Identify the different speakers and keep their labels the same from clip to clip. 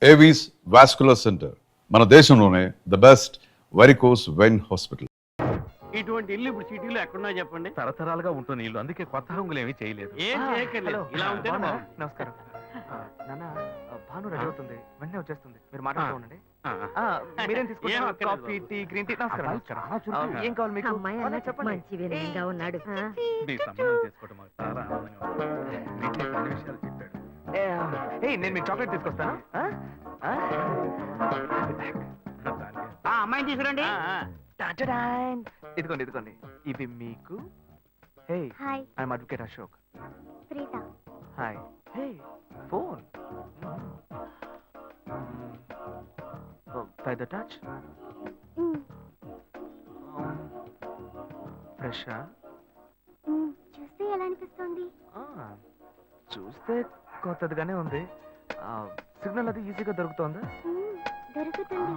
Speaker 1: Avis vascular centre మన దేశంలోనే the best varicose vein hospital.
Speaker 2: ఇటువంటి ఇల్లు ఇప్పుడు సిటీలో ఎక్కడున్నా చెప్పండి.
Speaker 3: తరతరాలుగా ఉంటుంది ఇల్లు, అందుకే కొత్త హంగులు ఏమీ చేయలేదు.
Speaker 2: ఏం చేయక్కర్లేదు, ఇలా ఉంటే
Speaker 4: నమస్కారం నాన్న. భాను రెడీ అవుతుంది, వెంటనే వచ్చేస్తుంది. మీరు మాట్లాడుతూ ఉండండి. మీరేం తీసుకుంటారు? Coffee, tea, green tea? నమస్కారం. ఏం కావాలి మీకు?
Speaker 5: మంచి వినయంగా ఉన్నాడు.
Speaker 3: మీ సంబంధం చేసుకోవడం మాకు చాలా ఆనందంగా ఉంది. మీతో కొన్ని విషయాలు చెప్పాడు.
Speaker 4: నేను మీకు చాక్లెట్ తీసుకొస్తాను.
Speaker 2: అమ్మాయిని తీసుకురండి.
Speaker 4: ఇదిగోండి ఇదిగోండి, ఇవి మీకు. Hey, I'm advocate Ashok. Hi. Hey, phone. By the touch? Fresh.
Speaker 6: చూస్తే ఎలా అనిపిస్తుంది?
Speaker 4: చూస్తే కొత్తదిగానే ఉంది. సిగ్నల్ అది ఈజీగా దొరుకుతుందా?
Speaker 6: దొరుకుతుంది.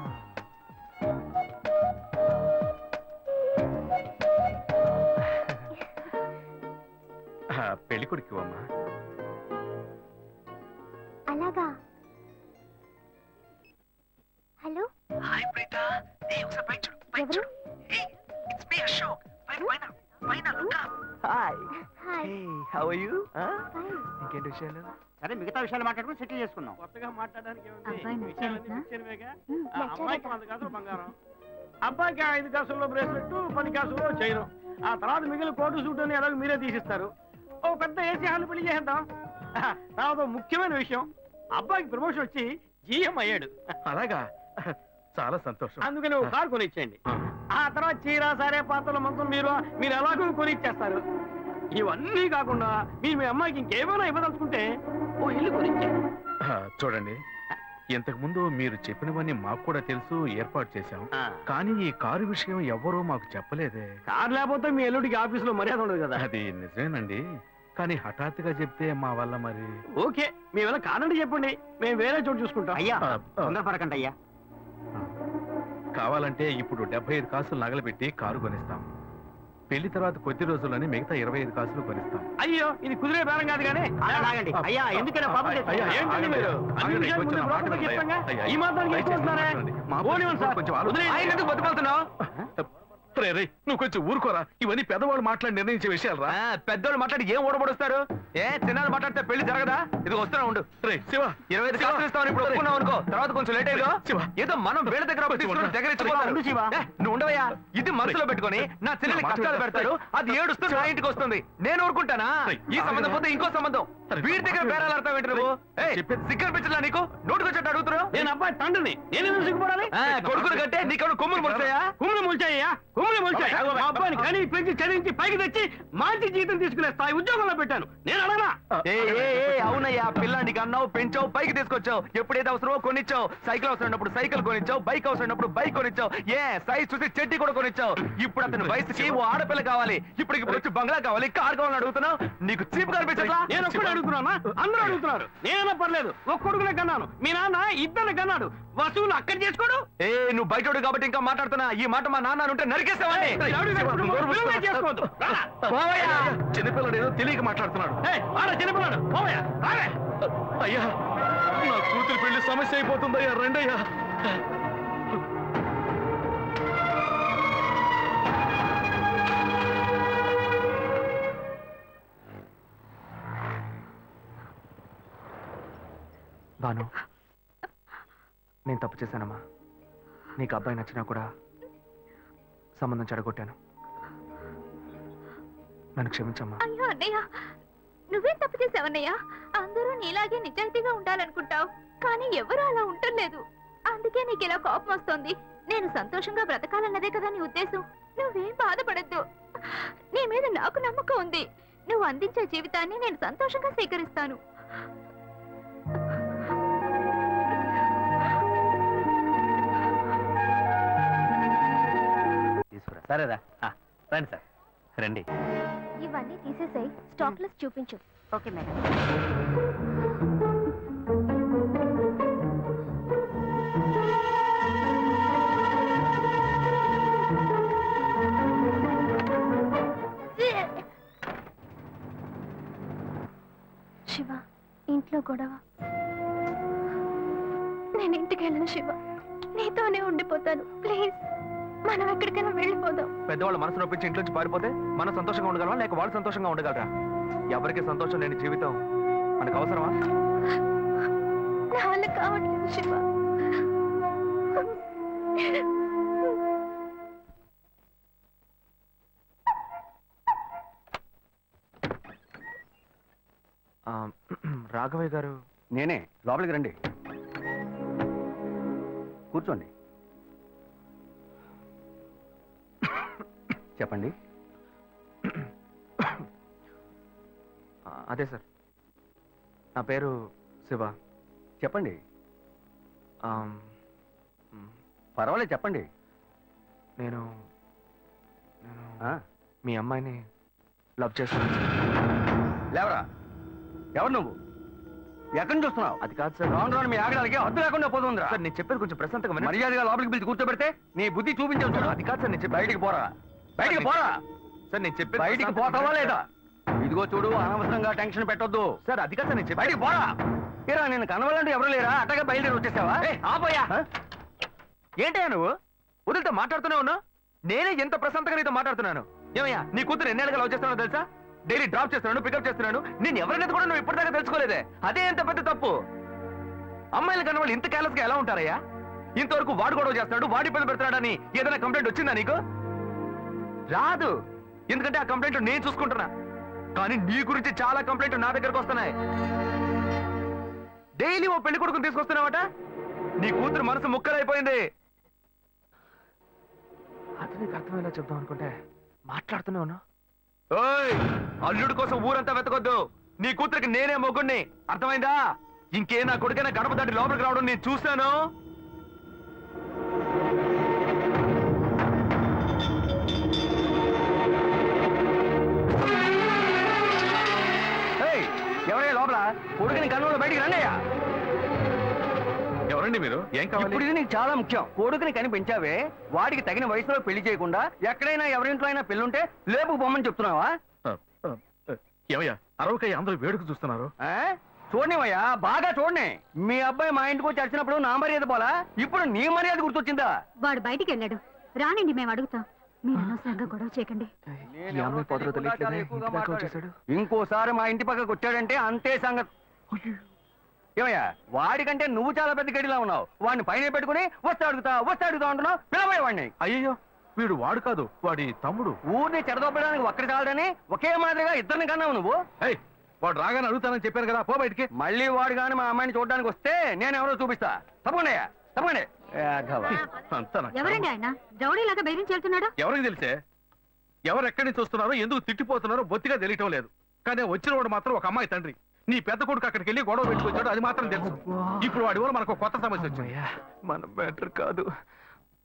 Speaker 3: పెళ్లి కొడుకు అమ్మా.
Speaker 6: అలాగా. హలో.
Speaker 4: హాయ్ ప్రీత. ఒకసారి పైకి చూడు, పైకి చూడు. It's me Ashok. పైన look up. Hi.
Speaker 6: Hi.
Speaker 4: How are you?
Speaker 6: Fine.
Speaker 4: ఇంకేంటి విషయాలు?
Speaker 2: సరే, మిగతా విషయాలు మాట్లాడుకుని సెటిల్ చేసుకుందాం. కొత్తగా మాట్లాడడానికి అమ్మాయికి 100 కాసులు బంగారం, అబ్బాయికి 5 కాసుల్లో బ్రేస్లెట్, 10 కాసుల్లో చైన్. ఆ తర్వాత మిగిలిన కోటు సూట్ అని ఎలాగో మీరే తీసిస్తారు. ఓ పెద్ద ఏసీ హాల్ పెళ్లి చేద్దాం. తర్వాత ముఖ్యమైన విషయం, అబ్బాయికి ప్రమోషన్ వచ్చి జీఎం అయ్యాడు.
Speaker 3: అలాగా, చాలా సంతోషం.
Speaker 2: అందుకని ఒక కారు కొనిచ్చేయండి. ఆ తర్వాత చీర, సరే, పాత్రల మొత్తం మీరు ఎలాగో కొనిచ్చేస్తారు. ఇవన్నీ కాకుండా మీరు మీ అమ్మాయికి ఇంకేమైనా ఇవ్వదలుచుకుంటే ఓ ఇల్లు కొనిచ్చేయండి.
Speaker 3: చూడండి, ఇంతకు ముందు మీరు చెప్పినవన్నీ మాకు కూడా తెలుసు, ఏర్పాటు చేశాం. కానీ ఈ కారు విషయం ఎవ్వరూ మాకు చెప్పలేదే.
Speaker 2: కారు లేకపోతే మీ ఎల్లుడికి ఆఫీసులో మర్యాద ఉండదు కదా.
Speaker 3: అది నిజమేనండి, కానీ హఠాత్తుగా చెప్తే మా వల్ల మరి.
Speaker 2: ఓకే, మీ వల్ల కాదండి చెప్పండి, మేము వేరే చోటు చూసుకుంటాం. అయ్యా తొందరపడకండి అయ్యా.
Speaker 3: కావాలంటే ఇప్పుడు 75 కాసులు నగలబెట్టి కారు కొనిస్తాం. పెళ్లి తర్వాత కొద్ది రోజుల్లోనే మిగతా 25 కాసులు కొనిస్తాం.
Speaker 2: అయ్యో, ఇది కుదిరే బేరం కాదు కానీ. అయ్యా, ఎందుకైనా పాపం ఏంటండి మీరు? ఈ మాత్రానికి
Speaker 4: బతుకుతున్నావు.
Speaker 3: నువ్వు కొంచెం ఊరుకోరా, ఇవన్నీ పెద్దవాళ్ళు మాట్లాడి నిర్ణయించే విషయాలు రా.
Speaker 4: పెద్దోళ్ళు మాట్లాడి ఏం ఓడబడుస్తారు? చిన్నాళ్ళు మాట్లాడితే పెళ్లి జరగదా? ఇది వస్తున్నా ఉండు.
Speaker 3: శివ,
Speaker 4: 25 కాసులు ఇస్తామని ఇప్పుడు ఒప్పుకున్నావు అనుకో, తర్వాత కొంచెం లేట్ అయ్యో. ఏదో మనం వేళ దగ్గర నువ్వు ఉండవయ్యా. ఇది మనసులో పెట్టుకొని నా చెల్లెలు కష్టాలు పెడతాడు, అది ఏడుస్తూ నా ఇంటికి వస్తుంది. నేను ఊరుకుంటానా? ఈ సంబంధం పోతే ఇంకో సంబంధం. వీడి దగ్గర బేరాలు ఆడతావు ఏంటి నువ్వు? సిగ్గర్ పిచ్చలా నీకు? నోటుకొచ్చేట్టు అడుగుతున్నావు.
Speaker 2: నేను అబ్బాయి తండ్రిని, నేను సిగ్గుపడాలి?
Speaker 4: కొడుకులు కంటే నీకు కొమ్ములు ముడతాయా?
Speaker 2: కుమ్ములు ముల్చాయ్యా, కుమ్ములు ముల్చాయి. మా అబ్బాయిని కని పెంచి చదివించి పైకి తెచ్చి మంచి జీతం తీసుకునే స్థాయి ఉద్యోగంలో పెట్టాను. నేను అడగనా?
Speaker 4: అవునయ్యా, పిల్లానికి అన్నావు, పెంచావు, పైకి తీసుకొచ్చావు. ఎప్పుడైతే అవసరమో కొనిచ్చావు. సైకిల్ అవసరమైనప్పుడు సైకిల్ కొనిచ్చావు, బైక్ అవసరమైనప్పుడు బైక్ కొనిచ్చావు. సైజ్ చూసి చెట్టి కూడా కొనిచ్చావు. ఇప్పుడు అతని వయసుకి ఓ ఆడపిల్ల కావాలి. ఇప్పుడు వచ్చి బంగ్లా కావాలి, కార్ కావాలని అడుగుతున్నావు. నీకు చీప్ కనిపించట్లా?
Speaker 2: నేను ఒక్కడే అడుగుతున్నా, అందరూ అడుగుతున్నారు. నేనైనా పర్లేదు, ఒక్క కొడుకునే కన్నాను, మీ నాన్న 2 కన్నాడు. వసూలు అక్కడ చేసుకోడు.
Speaker 4: నువ్వు బయటోడు కాబట్టి ఇంకా మాట్లాడుతున్నా. ఈ మాట మా నాన్న ఉంటే నరికేస్తావని.
Speaker 3: చిన్నపిల్లడు ఏదో తెలియక మాట్లాడుతున్నాడు.
Speaker 2: చిన్నపిల్లడు
Speaker 3: అయ్యా, నా కూతురు పెళ్లి సమస్య అయిపోతుందయ్యా, రండయ్యా.
Speaker 4: భాను, నేను తప్పు చేశానమ్మా. నీకు అబ్బాయి నచ్చినా కూడా సంబంధం చెడగొట్టాను. నన్ను క్షమించమ్మా.
Speaker 6: అయ్యో అన్నయ్య, నువ్వేం తప్పు చేసావన్నయ్య? అందరూ నీలాగే నిజాయితీగా ఉండాలనుకుంటావు, కానీ ఎవరు అలా ఉండలేదు. అందుకే నీకు ఇలా కోపం వస్తుంది. నేను సంతోషంగా బ్రతకాలన్నదే కదా నీ ఉద్దేశం. నువ్వేం బాధపడద్దు, నీ మీద నాకు నమ్మకం ఉంది. నువ్వు అందించే జీవితాన్ని నేను సంతోషంగా స్వీకరిస్తాను.
Speaker 4: సరేరా, రండి సార్, రండి.
Speaker 6: ఇవన్నీ తీసేసాయి, స్టాక్ లిస్ట్ చూపించు. Okay madam. శివ, ఇంట్లో గొడవ. నేను ఇంటికి వెళ్ళను శివ, నీతోనే ఉండిపోతాను. ప్లీజ్ మనం ఎక్కడికైనా వెళ్ళిపోదాం.
Speaker 4: పెద్దవాళ్ళు మనసు నొప్పించి ఇంట్లో నుంచి పారిపోతే మనం సంతోషంగా ఉండగలమా, లేక వాళ్ళు సంతోషంగా ఉండగలరా? ఎవరికి సంతోషం లేని జీవితం మనకు అవసరమా?
Speaker 6: నా వల్ల కావట్లేదు శివ.
Speaker 4: రాఘవయ్య గారు,
Speaker 2: నేనే. లోపలికి రండి, కూర్చోండి. చెప్పండి.
Speaker 4: అదే సార్, నా పేరు శివ.
Speaker 2: చెప్పండి.
Speaker 4: ఆ,
Speaker 2: పర్వాలేదు, చెప్పండి.
Speaker 4: నేను
Speaker 2: ఆ,
Speaker 4: మీ అమ్మాయిని లవ్ చేస్తాను సార్.
Speaker 2: లేవరా, ఎవరు నువ్వు? ఎక్కడి నుంచి చూస్తున్నావు?
Speaker 4: అది కాదు సార్.
Speaker 2: రాను రాను మీ ఆగడానికి హద్దు లేకుండా పోతుందిరా.
Speaker 4: సార్ నేను చెప్పేది కొంచెం ప్రశాంతంగా వినండి.
Speaker 2: మర్యాదగా లోపలికి పిలిచి కూర్చోబెడితే నీ బుద్ధి చూపించావు చూడు.
Speaker 4: అది కాదు సార్, నేను చెప్పేది.
Speaker 2: బయటికి పోరా, బయటికి పోరా.
Speaker 4: సార్ నేను చెప్పేది
Speaker 2: బయటికి
Speaker 4: ప్రశాంతంగా
Speaker 2: పోతావా
Speaker 4: వినండి.
Speaker 2: లేదా? ఇదిగో చూడు, అనవసరంగా టెన్షన్ పెట్టొద్దు.
Speaker 4: సార్ అది కాదు సార్, నేను చెప్పేది.
Speaker 2: బయటికి పోరా. ఏరా, నేను కనవాలంటే ఎవరు లేరా? అట్టగా బయలుదేరి వచ్చేసావా?
Speaker 4: ఆపోయా.
Speaker 2: ఆ?
Speaker 4: ఏంటయ్యా నువ్వు వదిలితో మాట్లాడుతూనే ఉన్నా? నేనే ఎంత ప్రశాంతంగా నీతో మాట్లాడుతున్నాను. ఏమయ్యా, నీ కూతురు ఎన్నేళ్ళగా లవ్ చేస్తున్నానో తెలుసా? డైలీ డ్రాప్ చేస్తున్నాను, పికప్ చేస్తున్నాను. నేను ఎవరైనా కూడా నువ్వు ఇప్పటిదాకా తెలుసుకోలేదే. అదే ఎంత పెద్ద తప్పు. అమ్మాయిల కన్నా వాళ్ళు ఇంత కేర్లెస్ గా ఎలా ఉంటారయ్యా? ఇంతవరకు వాడు గొడవ చేస్తున్నాడు, వాడి పని పెడతాడని ఏదైనా కంప్లైంట్ వచ్చిందా నీకు? రాదు, ఎందుకంటే ఆ కంప్లైంట్ నేను చూసుకుంటున్నా. కానీ నీ గురించి చాలా కంప్లైంట్ నా దగ్గరకు వస్తున్నాయి. డైలీ ఓ పెళ్లి కొడుకుని తీసుకొస్తున్నావట. నీ కూతురు మనసు ముక్కలైపోయింది. అతనికి అర్థమయ్యేలా చెప్దాం అనుకుంటే మాట్లాడుతూనే ఉన్నా. ఓయ్, అల్లుడి కోసం ఊరంతా వెతకొద్దు. నీ కూతురికి నేనే మొగ్గుణ్ణి, అర్థమైందా? ఇంకే నా కొడుకైనా గడప దాటి లోపలికి రావడం నేను చూశాను.
Speaker 2: ఏయ్, ఎవరయ్యా లోపల? కొడుకుని కన్నులో బయటికి రండియ్యా.
Speaker 3: ఎవరండి మీరు? ఏం కావాలి?
Speaker 2: ఇప్పుడు ఇది నీకు చాలా ముఖ్యం. కొడుకుని కని పెంచావే, వాడికి తగిన వయసులో పెళ్లి చేయకుండా ఎక్కడైనా ఎవరింట్లో అయినా పెళ్ళుంటే లేపుకు పొమ్మని చెప్తున్నావా?
Speaker 3: ఏమయ్యా, అరవకయ్య అందరూ వేడుక చూస్తున్నారు.
Speaker 2: ఆ? చూడనివయ్యా, బాగా చూడని. మీ అబ్బాయి మా ఇంటికి వచ్చి వచ్చినప్పుడు నా మర్యాద పోలా, ఇప్పుడు నీ మర్యాద గుర్తొచ్చిందా?
Speaker 6: వాడు బయటికి వెళ్ళాడు, రానండి, మేము అడుగుతాం. మీరు అనవసరంగా గొడవ చేయకండి.
Speaker 4: ఈ అమ్మాయి పొదలో తెలియట్లేదే, ఇంటి దాకా వచ్చేసాడు.
Speaker 2: ఇంకోసారి మా ఇంటి పక్కకు వచ్చాడంటే అంతే సంగతి. ఏమయ్యా, వాడికంటే నువ్వు చాలా పెద్ద గడిలా ఉన్నావు. వాడిని పైన పెట్టుకుని వస్తే అడుగుతా అంటున్నావు. పిలవయ్య వాడిని.
Speaker 3: అయ్యో, వీడు వాడు కాదు, వాడి తమ్ముడు.
Speaker 2: ఊరిని చెడదొప్పడానికి ఒక్కడి చాలని ఒకే మాదిరిగా ఇద్దరిని కన్నావు నువ్వు.
Speaker 3: ఏయ్, వాడు రాగానే అడుగుతానని చెప్పాను కదా, పో బయటికి.
Speaker 2: మళ్ళీ వాడు గాని మా అమ్మాయిని చూడడానికి వస్తే నేను ఎవరో చూపిస్తా. తప్పకుండా తప్పకుండా.
Speaker 3: అంతా నాకు
Speaker 6: ఎవరండి ఆయన? రౌడీలాగా బెదిరించి వెళ్తున్నాడు.
Speaker 3: ఎవరికి తెలిసే? ఎవరు ఎక్కడి నుంచి వస్తున్నారో, ఎందుకు తిట్టిపోతున్నారో బొత్తిగా తెలియటం లేదు. కానీ వచ్చిన వాడు మాత్రం ఒక అమ్మాయి తండ్రి. నీ పెద్ద కొడుకు అక్కడికి వెళ్ళి గొడవ పెట్టుకొచ్చాడు, అది మాత్రం తెలుసు. ఇప్పుడు వాడి వల్ల మనకు కొత్త సమస్య వచ్చింది.
Speaker 4: అమ్మయ్యా, మన బెటర్ కాదు.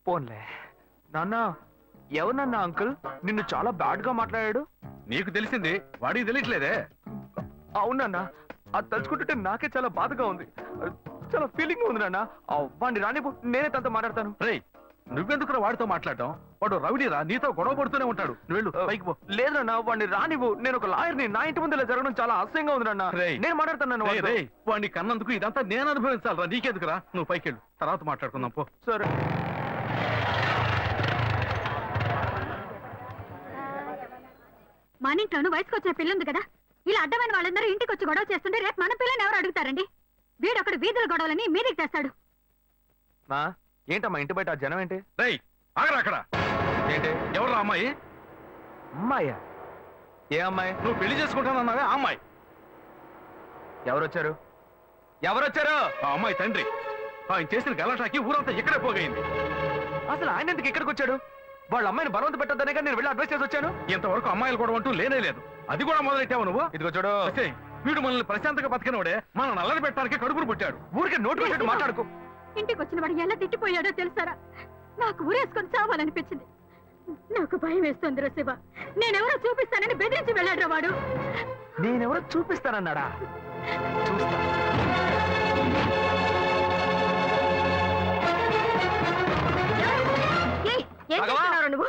Speaker 4: పోన్లే. నాన్న, ఎవరన్నా అంకుల్ నిన్ను చాలా బ్యాడ్ గా మాట్లాడాడు?
Speaker 3: నీకు తెలిసింది, వాడికి తెలియట్లేదే.
Speaker 4: అవునన్నా, అది తలుచుకుంటుంటే నాకే చాలా బాధగా ఉంది. చాలా ఫీలింగ్ ఉంది నాన్న. వాడిని రానిపో, నేనే తనతో మాట్లాడతాను.
Speaker 3: రేయ్, నువ్వెందుకు వాడితో మాట్లాడటం? వాడు రౌడీరా, నీతో గొడవ పడుతూనే ఉంటాడు. నువ్వు వెళ్ళు, పైకి పో.
Speaker 4: లేదు నాన్న, వాడిని రానివ్వు. నేను ఒక లాయర్ని. నా ఇంటి ముందు ఇలా జరగడం చాలా అసహ్యంగా ఉంది నాన్న.
Speaker 3: రేయ్.
Speaker 4: నేను మాట్లాడతాను.
Speaker 3: రేయ్, వాడిని కన్నందుకు ఇదంతా నేను అనుభవించాలరా, నీకెందుకురా? నువ్వు పైకి వెళ్ళు, తర్వాత మాట్లాడుకుందాం పో.
Speaker 4: సరే.
Speaker 6: మన ఇంట్లోనూ వయసుకు వచ్చిన పిల్లుంది కదా, ఇలా అడ్డమైన వాళ్ళందరూ ఇంటికి వచ్చి గొడవ చేస్తుంటే రేపు మన పిల్లని ఎవరు అడుగుతారండి? వీడొకడు వీధుల గొడవలని మీదికి తెస్తాడు.
Speaker 4: మా ఏంటమ్మా ఇంటి బయట ఆ జనం ఏంటి?
Speaker 3: రేయ్, ఆగరా అక్కడ.
Speaker 4: ఏంటి?
Speaker 3: ఎవరు అమ్మాయి?
Speaker 4: అమ్మాయ్యా? ఏ అమ్మాయి?
Speaker 3: నువ్వు పెళ్లి చేసుకుంటానన్నావే ఆ అమ్మాయి.
Speaker 4: ఎవరొచ్చారు? ఎవరొచ్చారు?
Speaker 3: ఆ అమ్మాయి తండ్రి. ఆయన చేసిన గలాటాకి ఊరంతా ఇక్కడే పోగైంది.
Speaker 4: అసలు ఆయన ఎందుకు ఇక్కడికి వచ్చాడు? వాళ్ళ అమ్మాయిని బలవంత పెట్టద్దనే కానీ నేను వెళ్ళి అడ్వైస్ చేసి వచ్చాను.
Speaker 3: ఇంతవరకు అమ్మాయిలు కూడా అంటూ లేనే లేదు. అది కూడా మొదలెట్టావు నువ్వు.
Speaker 4: ఇదిగో చూడు,
Speaker 3: అసే, వీడు మనల్ని ప్రశాంతంగా బతికినోడే మన నల్లని పెట్టడానికి కడుపును పుట్టాడు.
Speaker 4: ఊరికే నోటు పెట్టినట్టు మాట్లాడుకో.
Speaker 6: ఇంటికి వచ్చిన వాడు ఎలా తిట్టిపోయాడో తెలుసారా? నాకు ఊరేసుకొని చావాలనిపించింది. నాకు భయం వేస్తుంది శివ. నేనెవరో చూపిస్తానని బెదిరించి వెళ్ళాడు వాడు.
Speaker 4: నేనెవరో చూపిస్తానన్నాడా? చూస్తా.
Speaker 6: ఏం చేస్తున్నారు నువ్వు?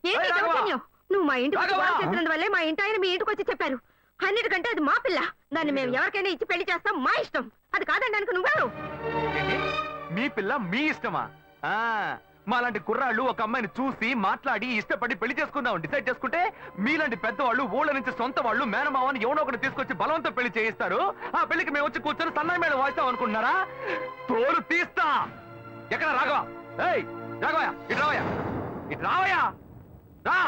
Speaker 6: ఏంటి దౌర్జన్యం? నువ్వు మా ఇంటికి వచ్చి గొడవ చేసినందువల్లే మా ఇంటి ఆయన మీ ఇంటికి వచ్చి చెప్పారు. అన్నిటికంటే అది మా పిల్ల. దాన్ని మేము ఎవరికైనా ఇచ్చి పెళ్లి చేస్తాం, మా ఇష్టం. అది కాదనడానికి నువ్వెవరు?
Speaker 4: ఏంటి? మీ పిల్ల మీ ఇష్టమా? మాలాంటి కుర్రాళ్ళు ఒక అమ్మాయిని చూసి మాట్లాడి ఇష్టపడి పెళ్లి చేసుకుందాం డిసైడ్ చేసుకుంటే, మీలాంటి పెద్దవాళ్ళు ఊళ్ళ నుంచి సొంత వాళ్ళు మేనమావని ఎవనో ఒకటి తీసుకొచ్చి బలవంతం పెళ్లి చేయిస్తారు. ఆ పెళ్లికి మేము వచ్చి కూర్చొని సన్నాయి మేళ వాయిస్తాం అనుకుంటున్నారా? తోలు తీస్తా. ఎక్కడ రాఘవ? ఏయ్ రాఘవయ్య, ఇటు రావయ్యా, ఇటు రావయ్యా, రా.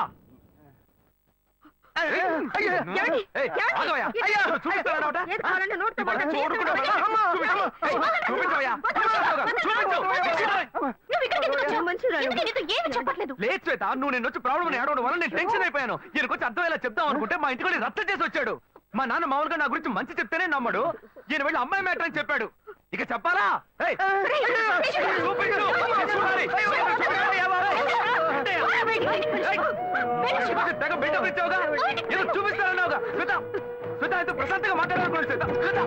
Speaker 4: లేదు శ్వేత, నువ్వు నేను వచ్చి ప్రాబ్లం ఏడవడం వల్ల నేను టెన్షన్ అయిపోయాను. ఈయనకు వచ్చి అర్థమయ్యేలా చెప్దాం అనుకుంటే మా ఇంటికి రద్దు చేసి వచ్చాడు. మా నాన్న మామూలుగా నా గురించి మంచి చెప్తేనే నమ్మడు. ఈయన వెళ్ళి అమ్మాయి మ్యాటర్ అని చెప్పాడు. ఇక చెప్పాలా? తెగ బిల్డప్ ఇచ్చావుగా, ఏదో చూపిస్తానన్నావుగా. శ్వేత, శ్వేత అయితే ప్రశాంతంగా మాట్లాడాలనుకోండి. శ్వేత, శ్వేత.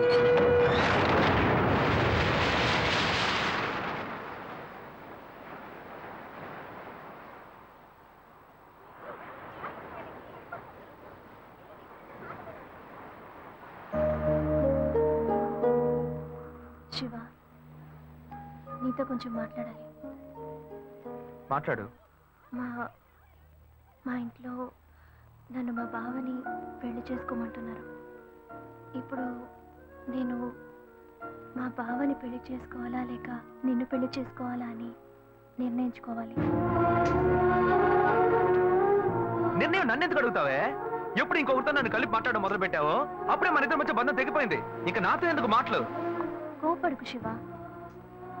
Speaker 6: శివ, నీతో కొంచెం మాట్లాడాలి.
Speaker 4: మాట్లాడు.
Speaker 6: మా ఇంట్లో నన్ను మా బావని పెళ్లి చేసుకోమంటున్నారు. ఇప్పుడు నేను మా బావని పెళ్లి చేసుకోవాలా లేక నిన్ను పెళ్లి చేసుకోవాలా అని నిర్ణయించుకోవాలి.
Speaker 4: నిర్ణయం నన్ను ఎందుకు అడుగుతావే? ఎప్పుడు ఇంకొకరితో నన్ను కలిపి మాట్లాడడం మొదలు పెట్టావో అప్పుడే మన ఇద్దరి మధ్య బంధం తెగిపోయింది. ఇంకా నాతో ఎందుకు మాటలు?
Speaker 6: కోపడుకు శివ,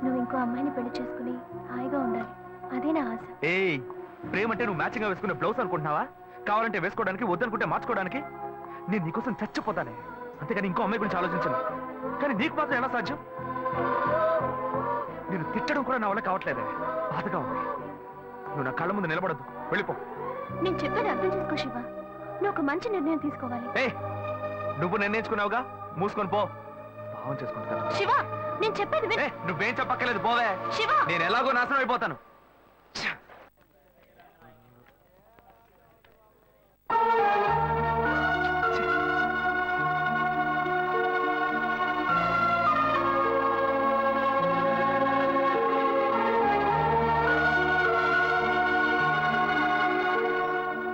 Speaker 6: నువ్వు ఇంకో అమ్మాయిని పెళ్లి చేసుకుని హాయిగా ఉండాలి, అదే నా ఆశ.
Speaker 4: ఏయ్, ప్రేమ అంటే నువ్వు మ్యాచింగ్ గా వేసుకునే బ్లౌజ్ అనుకుంటున్నావా? కావాలంటే వేసుకోవడానికి, వద్దనుకుంటే మార్చుకోవడానికి. నేను నీకోసం చచ్చిపోతానే, అంతేగాని ఇంకో అమ్మాయి గురించి ఆలోచించను. కానీ నీకు మాత్రం ఎలా సాధ్యం? నేను తిట్టడం కూడా నా వల్ల కావట్లేదే, బాధగా ఉంది. నువ్వు నా కళ్ళ ముందు నిలబడద్దు, వెళ్ళిపో.
Speaker 6: నేను చెప్పేది అర్థం చేసుకో శివ, నువ్వు ఒక మంచి నిర్ణయం తీసుకోవాలి.
Speaker 4: ఏ, నువ్వు నిర్ణయించుకున్నావుగా, మూసుకొని పో. భావం చేసుకుంటా.
Speaker 6: శివ, నేను చెప్పేది విను.
Speaker 4: నువ్వేం చెప్పక్కర్లేదు, పోవే.
Speaker 6: శివ,
Speaker 4: నేను ఎలాగో నాశనం అయిపోతాను.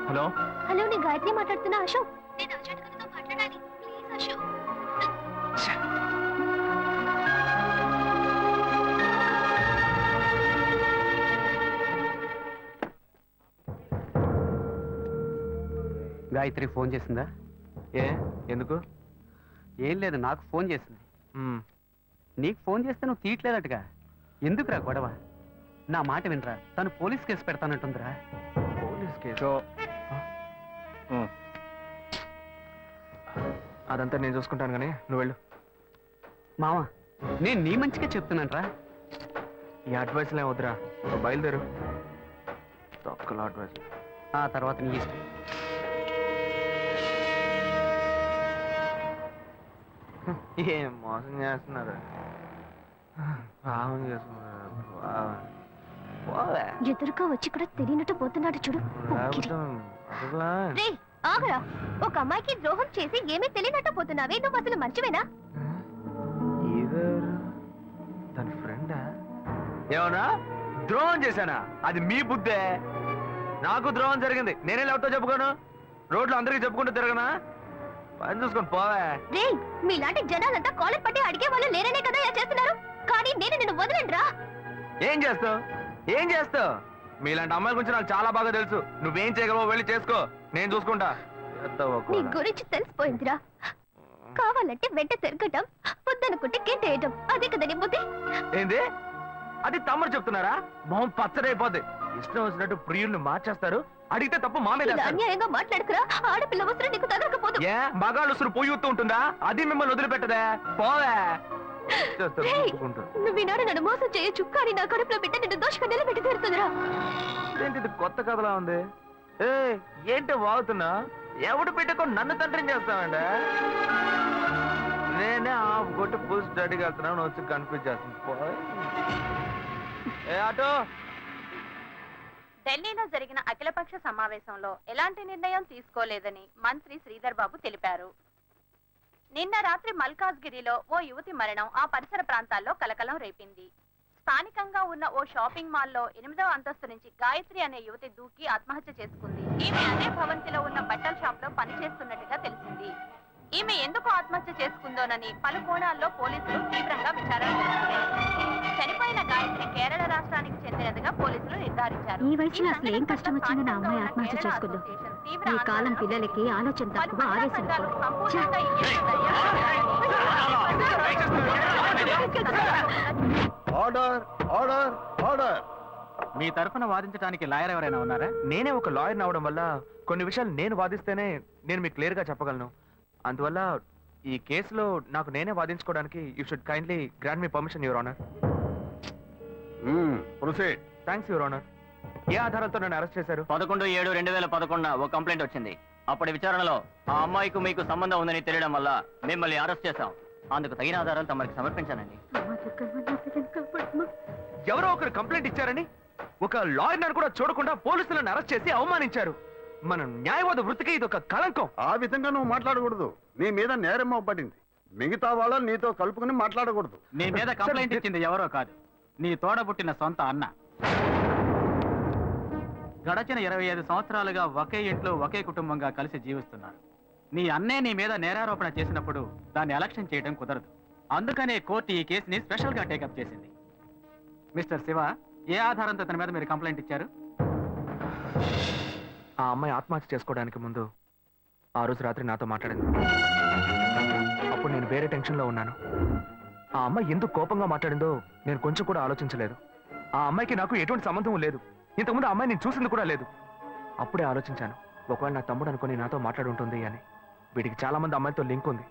Speaker 4: హలో
Speaker 6: హలో, నేను గాయత్రి మాట్లాడుతున్నా. అశోక్, నేను అర్జెంట్ గా నీతో మాట్లాడాలి, ప్లీజ్ అశోక్.
Speaker 7: గాయత్రి ఫోన్ చేసిందా?
Speaker 4: ఏ ఎందుకు?
Speaker 7: ఏం లేదు, నాకు ఫోన్ చేసింది. నీకు ఫోన్ చేస్తే నువ్వు తీయట్లేదట్టుగా. ఎందుకురా గొడవ? నా మాట వినరా, తను పోలీస్ కేసు పెడతానంటుందిరా.
Speaker 4: Police case? అదంతా నేను చూసుకుంటాను కానీ నువ్వు వెళ్ళు.
Speaker 7: మావా, నేను నీ మంచిగా చెప్తున్నానరా.
Speaker 4: ఈ అడ్వైస్లే వద్దురా, బయలుదేరు. తొక్కల అడ్వైస్.
Speaker 7: ఆ తర్వాత నీ ఇష్టం.
Speaker 4: ఏం మోసం చేస్తున్నారు, పాపం చేస్తున్నారు.
Speaker 6: ఎదురుగా వచ్చి కూడా తెలియనట్టు పోతున్నాడు చూడు. రేయ్, ఆగరా. ఒక అమ్మాయికి ద్రోహం చేసి ఏమీ తెలియనట్టు పోతున్నావే, నువ్వు అసలు మంచివేనా?
Speaker 4: తన ఫ్రెండా? ఏమన్నా ద్రోహం చేశానా? అది మీ బుద్ధే. నాకు ద్రోహం జరిగింది, నేనే ఎవరితో చెప్పుకోను? రోడ్లు అందరికీ చెప్పుకుంటూ తిరగనా? పని చూసుకొని పోవే.
Speaker 6: రేయ్, మీలాంటి జనాలంతా కాలర్ పట్టి అడిగే వాళ్ళు లేరనే కదా ఇలా చేస్తున్నారు. కానీ నేను నిన్ను వదలండ్రా.
Speaker 4: ఏం చేస్తావు? ఏం చేస్తావు? మీలాంటి అమ్మాయిల గురించి నాకు చాలా బాగా తెలుసు. నువ్వేం చేయగలవో వెళ్ళి చేసుకో, నేను చూసుకుంటా.
Speaker 6: నీ గురించి తెలిసిపోయిందిరా. కావాలంటే వెంట తిరగటం, వద్దనుకుంటే గెంటేయటం, అదే కదా నీ బుద్ధి.
Speaker 4: ఏంది? అది తమ్ముడు చెప్తున్నారా? మొహం పచ్చడైపోద్ది. ఇష్టం వచ్చినట్టు ప్రియుల్ని మార్చేస్తారు. అడిగితే తప్పు మా మీద
Speaker 6: ఇలా
Speaker 4: వేస్తారు.
Speaker 6: అన్యాయంగా మాట్లాడుకురా. ఆడపిల్ల వస్త్రం నీకు తగలకపోదు.
Speaker 4: ఏ మగాళ్ళు ఉసురు పొయ్యూతూ ఉంటుందా? అది మిమ్మల్ని వదిలిపెట్టదే. పోవే.
Speaker 6: రేయ్, నువ్వు ఈనాడు నన్ను మోసం చేయొచ్చు, కానీ నా కడుపులో బిడ్డ నిన్ను దోషంగా నిలబెట్టి తీరుతుందిరా.
Speaker 4: ఏంటిది కొత్త కథలా ఉంది? ఏ ఏంటి వాగుతున్నా? ఎవడు పెట్టుకో నన్ను తండ్రిని చేస్తామండి? నేనే ఆఫ్ కొట్టి ఫుల్ స్టడీకి వెళ్తున్నాను, వచ్చి కన్ఫ్యూజ్ చేస్తుంది. ఏ ఆటో.
Speaker 8: ఢిల్లీలో జరిగిన అఖిలపక్ష సమావేశంలో ఎలాంటి నిర్ణయం తీసుకోలేదని మంత్రి శ్రీధర్ బాబు తెలిపారు. నిన్న రాత్రి మల్కాజ్గిరిలో ఓ యువతి మరణం ఆ పరిసర ప్రాంతాల్లో కలకలం రేపింది. స్థానికంగా ఉన్న ఓ షాపింగ్ మాల్లో 8వ అంతస్తు నుంచి గాయత్రి అనే యువతి దూకి ఆత్మహత్య చేసుకుంది. ఈమె అదే భవంతిలో ఉన్న బట్టల షాప్ లో పనిచేస్తున్నట్టుగా తెలిసింది. ఈమె ఎందుకు ఆత్మహత్య చేసుకుందోనని పలు కోణాల్లో పోలీసులు తీవ్రంగా విచారణ చేస్తున్నారు. చనిపోయిన గాయత్రి కేరళ రాష్ట్రానికి చెందినదిగా పోలీసులు నిర్ధారించారు.
Speaker 5: ఈ వయసులో అసలు ఏం కష్టం వచ్చింది నా అమ్మాయి ఆత్మహత్య చేసుకుందో? ఈ కాలం పిల్లలకి ఆలోచన తక్కువ, ఆవేశం ఎక్కువ.
Speaker 8: సంపూర్ణంగా ఈ కేసు
Speaker 9: ఆర్డర్ ఆర్డర్ ఆర్డర్.
Speaker 7: మీ తరఫున వాదించడానికి లాయర్ ఎవరైనా ఉన్నారా?
Speaker 4: నేనే ఒక లాయర్ అవడం వల్ల కొన్ని విషయాలు నేను వాదిస్తేనే నేను మీకు క్లియర్ గా చెప్పగలను. అందువల్ల ఈ కేసులో నాకు నేనే వాదించుకోవడానికి you should kindly grant me permission your honour.
Speaker 9: Proceed.
Speaker 4: Thanks your honour. ఏ ఆధారాలతో నన్ను అరెస్ట్ చేశారు?
Speaker 10: 11/7/2011 ఒక కంప్లైంట్ వచ్చింది. అప్పటి విచారణలో ఆ అమ్మాయికి మీకు సంబంధం ఉందని తెలియడం వల్ల మిమ్మల్ని అరెస్ట్ చేశాం. అందుకు తగిన ఆధారాలు తమరికి సమర్పించానండి.
Speaker 4: ఎవరో ఒకరు కంప్లైంట్ ఇచ్చారని ఒక లాయర్ కూడా చూడకుండా పోలీసులను అరెస్ట్ చేసి అవమానించారు. మన న్యాయవాద వృత్తికి ఇది ఒక కళంకం.
Speaker 9: ఆ విధంగా నువ్వు మాట్లాడకూడదు. నీ మీద నేరం పడింది. మిగతా వాళ్ళని నీతో కలుపుకుని మాట్లాడకూడదు.
Speaker 7: నీ మీద కంప్లైంట్ ఇచ్చింది ఎవరో కాదు, నీ తోడబుట్టిన సొంత అన్న. గడచిన 25 సంవత్సరాలుగా ఒకే ఇంట్లో ఒకే కుటుంబంగా కలిసి జీవిస్తున్నారు. నీ అన్నే నీ మీద నేరారోపణ చేసినప్పుడు దాన్ని అలక్ష్యం చేయడం కుదరదు. అందుకనే కోర్టు ఈ కేసుని స్పెషల్ గా టేకప్ చేసింది. మిస్టర్ శివ, ఏ ఆధారంతో తన మీద మీరు కంప్లైంట్ ఇచ్చారు?
Speaker 4: ఆ అమ్మాయి ఆత్మహత్య చేసుకోవడానికి ముందు ఆ రోజు రాత్రి నాతో మాట్లాడింది. అప్పుడు నేను వేరే టెన్షన్ లో ఉన్నాను. ఆ అమ్మాయి ఎందుకు కోపంగా మాట్లాడిందో నేను కొంచెం కూడా ఆలోచించలేదు. ఆ అమ్మాయికి నాకు ఎటువంటి సంబంధం లేదు. ఇంతకుముందు ఆ అమ్మాయి నేను చూసింది కూడా లేదు. అప్పుడే ఆలోచించాను, ఒకవేళ నా తమ్ముడు అనుకుని నాతో మాట్లాడి ఉంటుంది అని. వీడికి చాలా మంది అమ్మాయిలతో లింక్ ఉంది.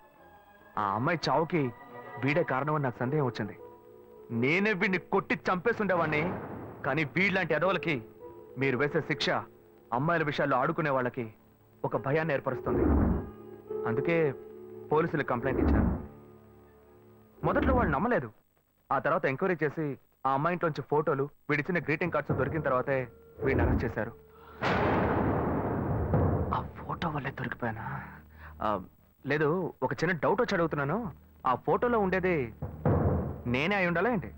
Speaker 4: ఆ అమ్మాయి చావుకి వీడే కారణం అని నాకు సందేహం వచ్చింది. నేనే వీడిని కొట్టి చంపేసి ఉండేవాడిని. కానీ వీళ్ళంటి ఎదవలకి మీరు వేసే శిక్ష అమ్మాయిల విషయాల్లో ఆడుకునే వాళ్ళకి ఒక భయాన్ని ఏర్పరుస్తుంది. అందుకే పోలీసులకు కంప్లైంట్ ఇచ్చారు. మొదట్లో వాళ్ళు నమ్మలేదు. ఆ తర్వాత ఎంక్వైరీ చేసి ఆ అమ్మాయి ఇంట్లోంచి ఫోటోలు, వీడిచ్చిన గ్రీటింగ్ కార్డ్స్ దొరికిన తర్వాతే వీడిని అరెస్ట్ చేశారు. ఆ ఫోటో వల్లే దొరికిపోయానా? లేదు, ఒక చిన్న డౌట్ వచ్చి అడుగుతున్నాను. ఆ ఫోటోలో ఉండేది నేనే అయి ఉండాలా ఏంటి?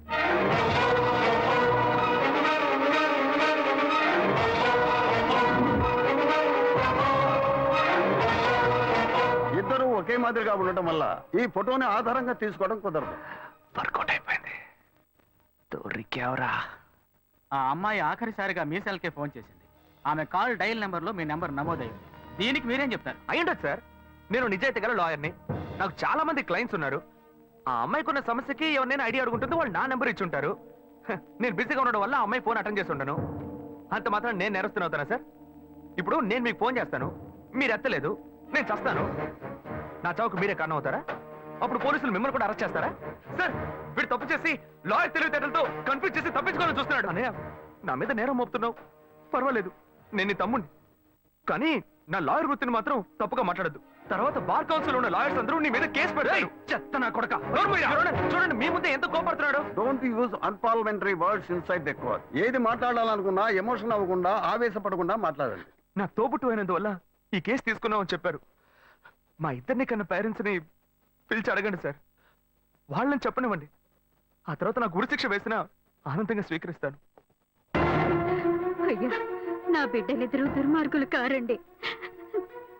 Speaker 9: ఇద్దరు ఒకే మాదిరిగా ఉండటం వల్ల ఈ ఫోటోని ఆధారంగా తీసుకోవడం కుదరదు.
Speaker 4: వర్కౌట్ అయిపోయింది. దొరికావరా?
Speaker 7: ఆ అమ్మాయి ఆఖరిసారిగా మీ సెల్కే ఫోన్ చేసింది. ఆమె కాల్ డైల్ నెంబర్లో మీ నెంబర్ నమోదైంది. దీనికి మీరేం చెప్తారు?
Speaker 4: అయ్యుండదు సార్. నేను నిజాయితీ గల లాయర్ని. నాకు చాలా మంది క్లయింట్స్ ఉన్నారు. ఆ అమ్మాయికి ఉన్న సమస్యకి ఎవరినైనా ఐడియా అడుగుంటుంది, వాళ్ళు నా నెంబర్ ఇచ్చి ఉంటారు. నేను బిజీగా ఉండడం వల్ల ఆ అమ్మాయి ఫోన్ అటెండ్ చేసి ఉంటాను. అంత మాత్రం నేను నేరస్తున్నా అవుతానా సార్? ఇప్పుడు నేను మీకు ఫోన్ చేస్తాను, మీరు ఎత్తలేదు, నేను చస్తాను. నా చావుకు మీరే కారణం అవుతారా? అప్పుడు పోలీసులు మిమ్మల్ని కూడా అరెస్ట్ చేస్తారా? సార్, వీడు తప్పు చేసి లాయర్ తెలివితేటలతో కన్ఫ్యూజ్ చేసి తప్పించుకోవాలని చూస్తున్నాడు. అన్నయ్య, నా మీద నేరం మోపుతున్నావు, పర్వాలేదు, నేను నీ తమ్ముడిని. కానీ నా లాయర్ వృత్తిని మాత్రం తప్పుగా మాట్లాడద్దు. తర్వాత బార్ కౌన్సిల్ ఉన్న లాయర్స్ అందరూ నీ మీద కేసు పెడతారు. చెత్త నా కొడక. చూడండి, మీ ముందే ఎంత కోపడుతున్నాడు.
Speaker 9: Don't use unparliamentary words inside the court. ఏది మాట్లాడాలనుకున్నా ఎమోషన్ అవ్వకుండా, ఆవేశపడకుండా మాట్లాడండి.
Speaker 4: నా తోబుట్టు అయినందువల్ల ఈ కేసు తీసుకున్నామని చెప్పారు. మా ఇద్దరిని కన్నా పేరెంట్స్ని పిలిచి అడగండి సార్. వాళ్ళని చెప్పనివ్వండి. ఆ తర్వాత నాకు ఉరిశిక్ష వేసినా ఆనందంగా స్వీకరిస్తాను.
Speaker 5: అయ్యా, నా బిడ్డలిద్దరూ దుర్మార్గులు కారండి.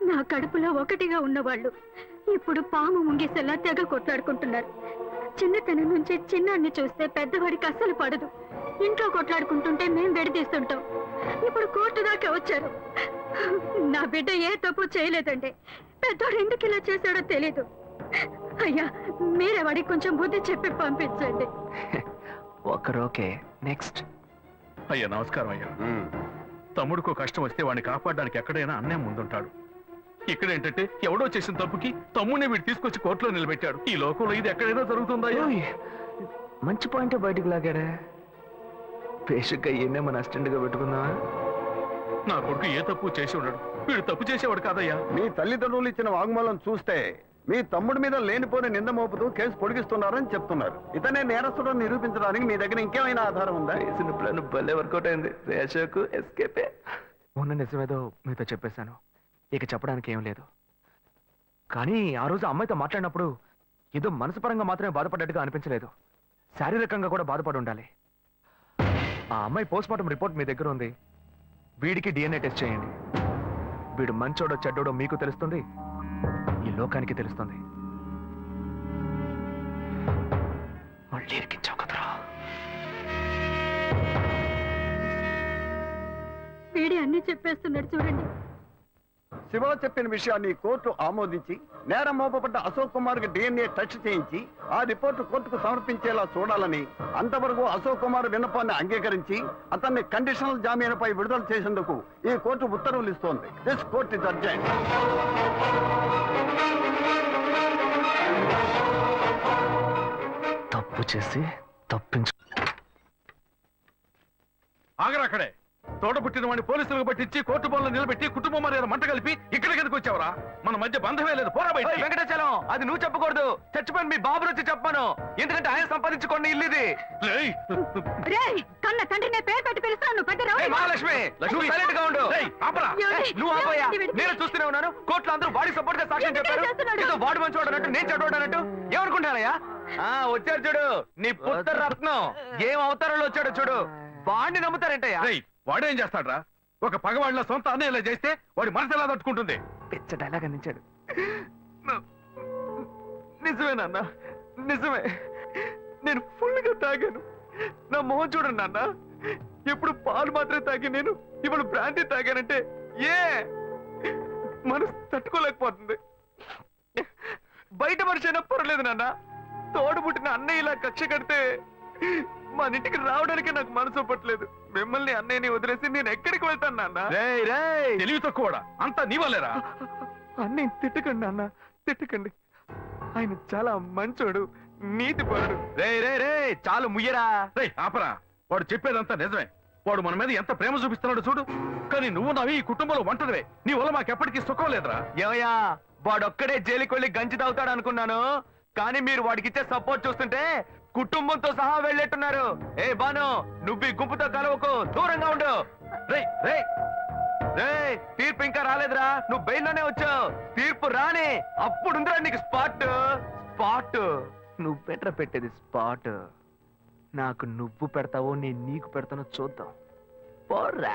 Speaker 5: నా కడుపులో ఒకటిగా ఉన్నవాళ్ళు ఇప్పుడు పాము ముంగేసేలా తెగ కొట్లాడుకుంటున్నారు. చిన్నతనం నుంచి చిన్నాన్ని చూస్తే పెద్దవాడికి అస్సలు పడదు. ఇంట్లో కొట్లాడుకుంటుంటే మేం విడదీస్తుంటాం. ఇప్పుడు కోర్టు దాకా వచ్చారు. నా బిడ్డ ఏ తప్పు చేయలేదండి. పెద్దోడు ఎందుకు ఇలా చేశాడో తెలీదు. అయ్యా, మీరే వాడికి కొంచెం బుద్ధి చెప్పి పంపించండి.
Speaker 4: ఒకరోకే. నెక్స్ట్.
Speaker 3: అయ్యా నమస్కారం అయ్యా. తమ్ముడికో కష్టం వస్తే వాడిని కాపాడడానికి ఎక్కడైనా అన్నే ముందుంటాడు. ఇక్కడ ఏంటంటే ఎవడో చేసిన తప్పుకి తమ్ముడిని వీడు తీసుకొచ్చి కోర్టులో నిలబెట్టాడు. ఈ లోకంలో ఇది ఎక్కడైనా జరుగుతుందా?
Speaker 4: మంచి పాయింట్ బయటకు లాగాడే. బేసిక్గా ఈయనే మన అసిస్టెంట్ గా పెట్టుకుందామా?
Speaker 3: నా కొడుకు ఏ తప్పు చేసి ఉన్నాడు, వీడు తప్పు చేసేవాడు కాదయ్యా.
Speaker 9: మీ తల్లిదండ్రులు ఇచ్చిన వాంగ్మూలం చూస్తే మీ తమ్ముడి మీద లేనిపోని నింద మోపుతూ కేసు పొడిగిస్తున్నారని చెప్తున్నారు. ఇతనే నేరస్తుడని నిరూపించడానికి మీ దగ్గర ఇంకేమైనా ఆధారం ఉందా?
Speaker 4: వేసిన ప్లాన్ భలే వర్కౌట్ అయింది. రేషకు ఎస్కేపే. మొన్న నిజమేదో మీతో చెప్పేశాను, ఇక చెప్పడానికి ఏం లేదు. కానీ ఆ రోజు అమ్మాయితో మాట్లాడినప్పుడు ఏదో మనసుపరంగా మాత్రమే బాధపడ్డట్టుగా అనిపించలేదు. శారీరకంగా కూడా బాధపడి ఉండాలి. ఆ అమ్మాయి పోస్ట్ మార్టం రిపోర్ట్ మీ దగ్గర ఉంది. వీడికి డిఎన్ఏ టెస్ట్ చేయండి. వీడు మంచోడో చెడ్డోడో మీకు తెలుస్తుంది, ఈ లోకానికి తెలుస్తుంది. మళ్ళీ ఇరికించావు కదరా.
Speaker 5: వీడి అన్ని చెప్పేస్తున్నాడు చూడండి.
Speaker 9: శివ చెప్పిన విషయాన్ని కోర్టు ఆమోదించి నేరం మోపబడ్డ అశోక్ కుమార్ కి డిఎన్ఏ టెస్ట్ చేయించి ఆ రిపోర్టు కోర్టుకు సమర్పించేలా చూడాలని, అంతవరకు అశోక్ కుమార్ విన్నపాన్ని అంగీకరించి అతన్ని కండిషనల్ జామీనుపై విడుదల చేసేందుకు ఈ కోర్టు ఉత్తర్వులు ఇస్తోంది. This court is urgent.
Speaker 4: తప్పు చేసి తప్పించు.
Speaker 3: ఆగరాక్కడే తోట పుట్టిన వాడిని పోలీసులకు పట్టించి కోర్టు బోన్లో నిలబెట్టి కుటుంబం మర్యాద మంట కలిపి ఇక్కడికి ఎందుకు వచ్చావరా? మన మధ్య బంధమే లేదు, పోరా బయట.
Speaker 4: వెంకటాచలం, అది నువ్వు చెప్పకూడదు. చచ్చిపోయిన మీ బాబు వచ్చి చెప్పాను. ఎందుకంటే ఆయన సంపాదించుకోండి ఇల్లు ఇది.
Speaker 3: రేయ్,
Speaker 5: రేయ్, కన్న తండ్రినే పేరు పెట్టి పిలుస్తాను. పెద్ద రౌడీ.
Speaker 4: ఏయ్ మహాలక్ష్మి, నువ్వు సైలెంట్ గా ఉండు.
Speaker 3: రేయ్, ఆపరా.
Speaker 5: ఏమండి?
Speaker 4: నువ్వు ఆపోయా.
Speaker 5: ఏమండి వీడికి?
Speaker 4: నేను చూస్తూనే ఉన్నాను. కోర్టులో అందరూ వాడి సపోర్ట్ గా సాక్ష్యం
Speaker 5: ఎందుకు
Speaker 4: చెప్పారు.
Speaker 5: చేస్తున్నాడు?
Speaker 4: ఏదో వాడు మంచోడు అన్నట్టు, నేను చెడ్డోడు అన్నట్టు ఏమనుకుంటానయ్యా? వచ్చాడు చూడు నీ పుత్ర రత్నం. ఏం అవతారంలో వచ్చాడో చూడు. వాడిని నమ్ముతారంటయ్యా?
Speaker 3: రేయ్, వాడేం చేస్తాడ్రా? ఒక పగవాడిలో సొంత అన్న ఇలా చేస్తే వాడి మనసు ఎలా తట్టుకుంటుంది?
Speaker 4: పిచ్చ డైలాగ్ అందించాడు. నిజమేనన్నా, నిజమే. నేను ఫుల్ గా తాగాను. నా మొహం చూడండి అన్న. ఎప్పుడు పాలు మాత్రమే తాగి నేను ఇప్పుడు బ్రాండీ తాగానంటే మనసు తట్టుకోలేకపోతుంది. బయట మనిషి అయినా పర్లేదు నాన్న. తోడు పుట్టిన అన్నయ్య ఇలా కక్ష కడితే మన ఇంటికి రావడానికి నాకు మనసు పట్టలేదు. మిమ్మల్ని అన్నయ్యని వదిలేసి నేను ఎక్కడికి వెళ్తాను నాన్న?
Speaker 3: తెలివి తక్కువడా? అంతా నీ వల్లేరా?
Speaker 4: అన్నయ్య తిట్టకండి నాన్న, తిట్టకండి. ఆయన చాలా మంచోడు, నీతిపరుడు. రే చాలు ముయ్యరా.
Speaker 3: రేయ్, ఆపరా. వాడు చెప్పేదంతా నిజమే. వాడు మన మీద ఎంత ప్రేమ చూపిస్తున్నాడు చూడు. కానీ నువ్వు నావి ఈ కుటుంబంలో వంటదివే. నీ వల్ల మాకెప్పటికీ సుఖం లేదురా.
Speaker 4: ఏమయ్యా, వాడొక్కడే జైలుకి వెళ్ళి గంజి తాగుతాడు అనుకున్నాను. కానీ మీరు వాడికి ఇచ్చే సపోర్ట్ చూస్తుంటే కుటుంబంతో సహా వెళ్ళేట్టున్నారు. ఏ బాను, నువ్వు ఈ గుంపుతో కలవకు, దూరంగా ఉండు. తీర్పు ఇంకా రాలేదురా. నువ్వు బెయిల్లోనే వచ్చావు. తీర్పు రాని అప్పుడుందిరా నీకు స్పాట్. నువ్వు బెటర్ పెట్టేది స్పాట్. నాకు నువ్వు పెడతావో నేను నీకు పెడతానో చూద్దాం. పోరా.